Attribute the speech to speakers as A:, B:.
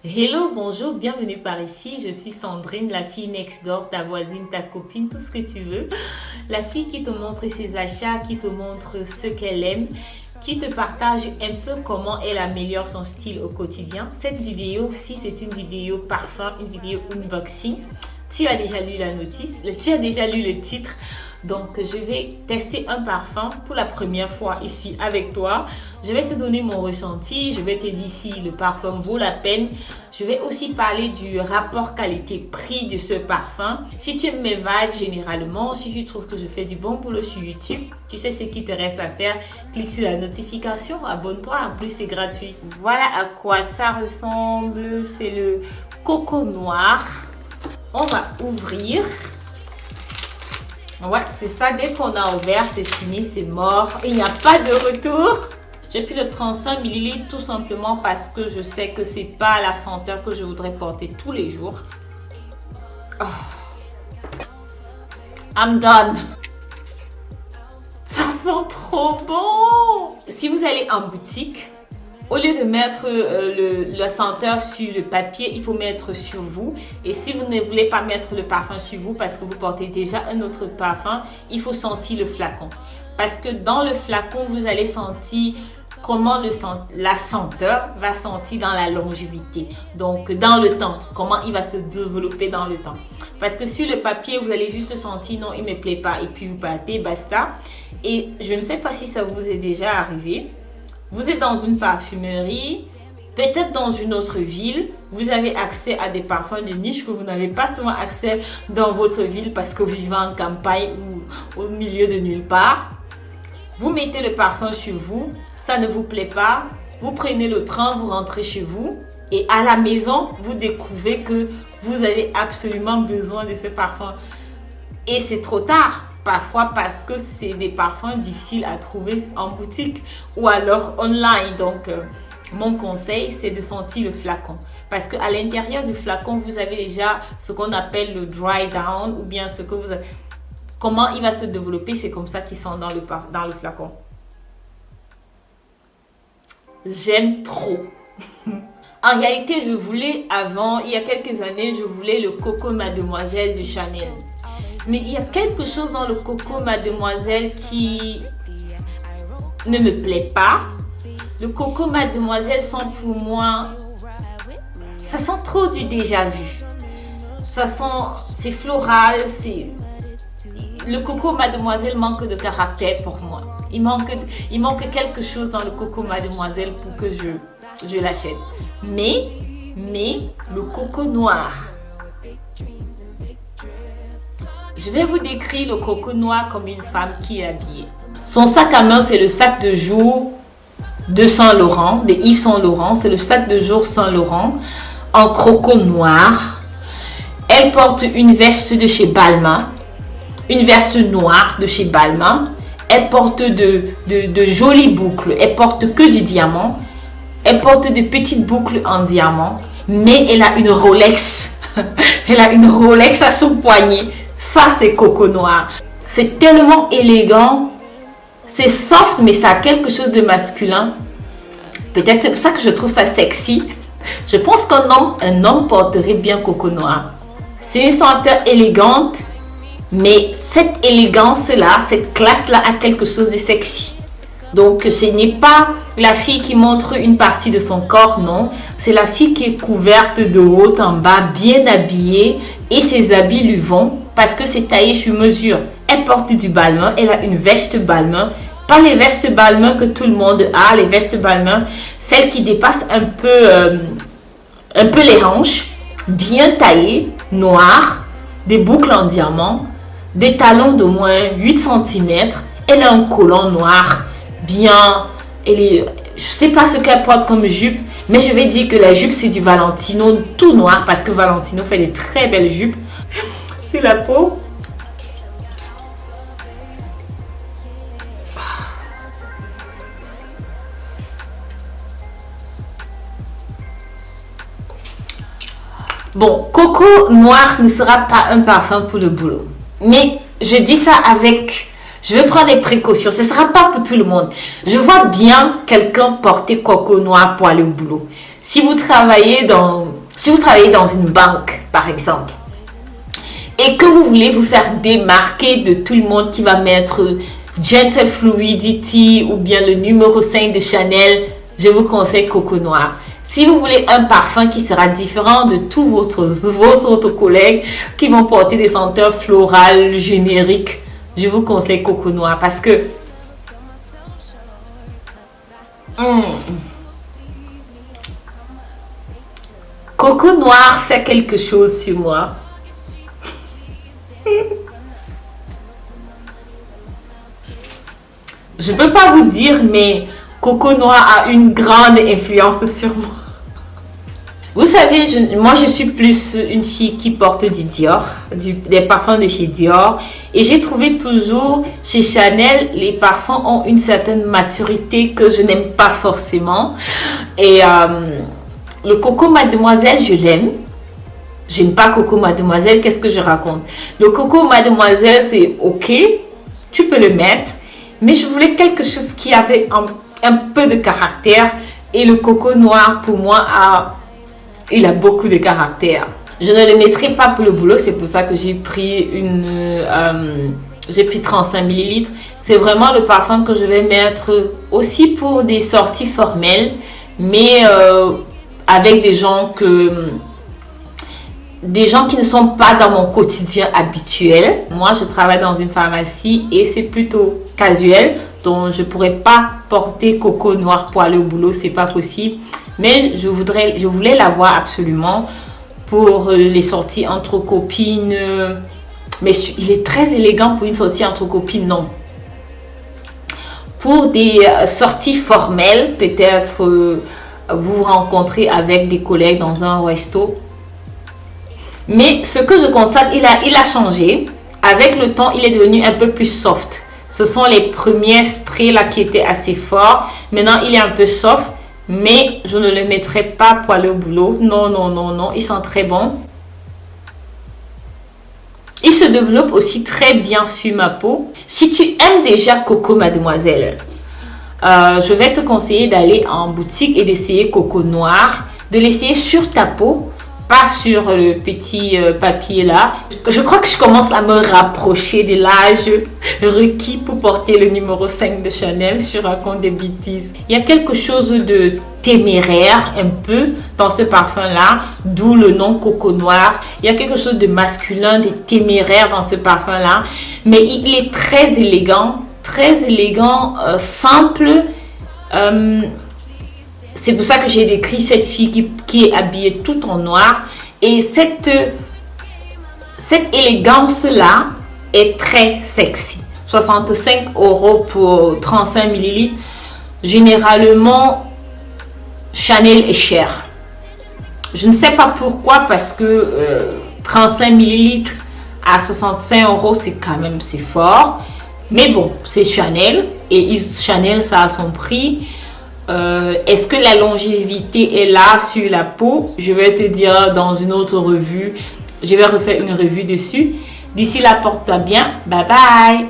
A: Hello, bonjour, bienvenue par ici. Je suis Sandrine, la fille next door, ta voisine, ta copine, tout ce que tu veux. La fille qui te montre ses achats, qui te montre ce qu'elle aime, qui te partage un peu comment elle améliore son style au quotidien. Cette vidéo aussi, c'est une vidéo parfum, une vidéo unboxing. Tu as déjà lu la notice, tu as déjà lu le titre. Donc, je vais tester un parfum pour la première fois ici avec toi. Je vais te donner mon ressenti. Je vais te dire si le parfum vaut la peine. Je vais aussi parler du rapport qualité-prix de ce parfum. Si tu aimes mes vibes généralement, si tu trouves que je fais du bon boulot sur YouTube, tu sais ce qu'il te reste à faire. Clique sur la notification, abonne-toi. En plus, c'est gratuit. Voilà à quoi ça ressemble. C'est le coco noir. On va ouvrir. Ouais, c'est ça. Dès qu'on a ouvert, c'est fini, c'est mort. Il n'y a pas de retour. J'ai pris le 35 ml tout simplement parce que je sais que c'est pas la senteur que je voudrais porter tous les jours. Oh. I'm done. Ça sent trop bon. Si vous allez en boutique, au lieu de mettre la senteur sur le papier, il faut mettre sur vous. Et si vous ne voulez pas mettre le parfum sur vous parce que vous portez déjà un autre parfum, il faut sentir le flacon. Parce que dans le flacon, vous allez sentir comment la senteur va sentir dans la longévité. Donc, dans le temps, comment il va se développer dans le temps. Parce que sur le papier, vous allez juste sentir, non, il ne me plaît pas. Et puis, vous partez, basta. Et je ne sais pas si ça vous est déjà arrivé. Vous êtes dans une parfumerie, peut-être dans une autre ville, vous avez accès à des parfums de niche que vous n'avez pas souvent accès dans votre ville parce que vous vivez en campagne ou au milieu de nulle part. Vous mettez le parfum sur vous, ça ne vous plaît pas, vous prenez le train, vous rentrez chez vous et à la maison, vous découvrez que vous avez absolument besoin de ce parfum. Et c'est trop tard. Parfois parce que c'est des parfums difficiles à trouver en boutique ou alors online. Donc, mon conseil, c'est de sentir le flacon. Parce qu'à l'intérieur du flacon, vous avez déjà ce qu'on appelle le dry down ou bien ce que vous avez. Comment il va se développer, c'est comme ça qu'il sent dans le flacon. J'aime trop. En réalité, il y a quelques années, je voulais le Coco Mademoiselle de Chanel. Mais il y a quelque chose dans le Coco Mademoiselle qui ne me plaît pas. Le Coco Mademoiselle sent pour moi, ça sent trop du déjà vu. Ça sent, c'est floral, le Coco Mademoiselle manque de caractère pour moi. Il manque quelque chose dans le Coco Mademoiselle pour que je l'achète. Mais le Coco Noir. Je vais vous décrire le coco noir comme une femme qui est habillée. Son sac à main, c'est le sac de jour de Saint Laurent, de Yves Saint Laurent. C'est le sac de jour Saint Laurent en croco noir. Elle porte une veste de chez Balmain, une veste noire de chez Balmain. Elle porte de jolies boucles. Elle porte que du diamant. Elle porte de petites boucles en diamant. Mais elle a une Rolex. Elle a une Rolex à son poignet. Ça, c'est coco noir. C'est tellement élégant. C'est soft, mais ça a quelque chose de masculin. Peut-être c'est pour ça que je trouve ça sexy. Je pense qu'un homme porterait bien coco noir. C'est une senteur élégante, mais cette élégance-là, cette classe-là a quelque chose de sexy. Donc, ce n'est pas la fille qui montre une partie de son corps, non. C'est la fille qui est couverte de haut en bas, bien habillée, et ses habits lui vont parce que c'est taillé sur mesure. Elle porte du Balmain, elle a une veste Balmain. Pas les vestes Balmain que tout le monde a, les vestes Balmain, celles qui dépassent un peu les hanches, bien taillées, noires, des boucles en diamant, des talons d'au moins 8 cm. Elle a un collant noir, bien, je sais pas ce qu'elle porte comme jupe, mais je vais dire que la jupe c'est du Valentino tout noir parce que Valentino fait des très belles jupes sur la peau. Bon, coco noir ne sera pas un parfum pour le boulot, mais je dis ça je vais prendre des précautions. Ce ne sera pas pour tout le monde. Je vois bien quelqu'un porter coco noir pour aller au boulot. Si vous travaillez dans une banque, par exemple, et que vous voulez vous faire démarquer de tout le monde qui va mettre Gentle Fluidity ou bien le numéro 5 de Chanel, je vous conseille Coco Noir. Si vous voulez un parfum qui sera différent de tous vos autres collègues qui vont porter des senteurs florales génériques, je vous conseille Coco Noir parce que Coco Noir fait quelque chose sur moi. Je ne peux pas vous dire, mais Coco Noir a une grande influence sur moi. Vous savez, moi je suis plus une fille qui porte du Dior, des parfums de chez Dior. Et j'ai trouvé toujours chez Chanel, les parfums ont une certaine maturité que je n'aime pas forcément. Et le Coco Mademoiselle, je l'aime. Je n'aime pas Coco Mademoiselle, qu'est-ce que je raconte? Le Coco Mademoiselle, c'est ok, tu peux le mettre. Mais je voulais quelque chose qui avait un peu de caractère. Et le Coco Noir, pour moi, il a beaucoup de caractère. Je ne le mettrai pas pour le boulot, c'est pour ça que j'ai pris 35 ml. C'est vraiment le parfum que je vais mettre aussi pour des sorties formelles, mais avec des gens qui ne sont pas dans mon quotidien habituel. Moi, je travaille dans une pharmacie et c'est plutôt casuel, donc je ne pourrais pas porter Coco Noir pour aller au boulot, c'est pas possible. Mais je voulais l'avoir absolument pour les sorties entre copines. Mais il est très élégant pour une sortie entre copines, non. Pour des sorties formelles, peut-être vous vous rencontrez avec des collègues dans un resto. Mais ce que je constate, il a changé. Avec le temps, il est devenu un peu plus soft. Ce sont les premiers sprays là qui étaient assez forts. Maintenant, il est un peu soft. Mais je ne le mettrai pas pour aller au boulot. Non, non, non, non. Ils sont très bons. Ils se développent aussi très bien sur ma peau. Si tu aimes déjà Coco Mademoiselle, je vais te conseiller d'aller en boutique et d'essayer Coco Noir. De l'essayer sur ta peau. Pas sur le petit papier là. Je crois que je commence à me rapprocher de l'âge requis pour porter le numéro 5 de Chanel. Je raconte des bêtises. Il y a quelque chose de téméraire un peu dans ce parfum là, d'où le nom Coco Noir. Il y a quelque chose de masculin, de téméraire dans ce parfum là, mais il est très élégant, simple. C'est pour ça que j'ai décrit cette fille qui est habillée tout en noir. Et cette élégance-là est très sexy. 65 € pour 35 ml. Généralement, Chanel est cher. Je ne sais pas pourquoi, parce que 35 ml à 65 €, c'est fort. Mais bon, c'est Chanel. Et Chanel, ça a son prix. Est-ce que la longévité est là sur la peau? Je vais te dire dans une autre revue. Je vais refaire une revue dessus. D'ici là, porte-toi bien. Bye bye.